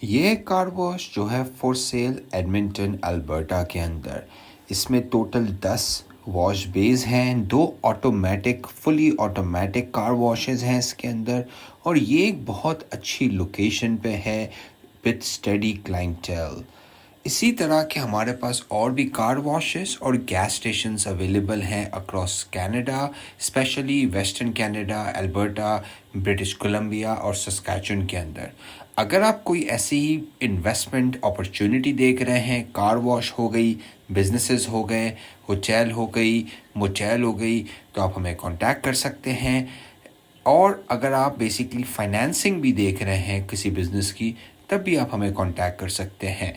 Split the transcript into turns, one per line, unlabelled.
ये car wash जो है फॉर सेल एडमिंटन अल्बर्टा के अंदर। इसमें टोटल 10 वॉश बेस हैं, 2 automatic fully automatic car washes हैं इसके अंदर। और ये एक बहुत अच्छी लोकेशन पे है विथ स्टडी क्लाइंटेल। इसी तरह के हमारे पास और भी कार वॉशेस और गैस स्टेशंस अवेलेबल हैं across Canada, specially western Canada, Alberta, British Columbia और सस्कैचुअन के अंदर। अगर आप कोई ऐसी ही इन्वेस्टमेंट अपॉर्चुनिटी देख रहे हैं, कार वॉश हो गई, बिजनेसेस हो गए, होटल हो गई, मोटेल हो गई, तो आप हमें कांटेक्ट कर सकते हैं। और अगर आप बेसिकली फाइनेंसिंग भी देख रहे हैं किसी बिज़नेस की, तब भी आप हमें कांटेक्ट कर सकते हैं।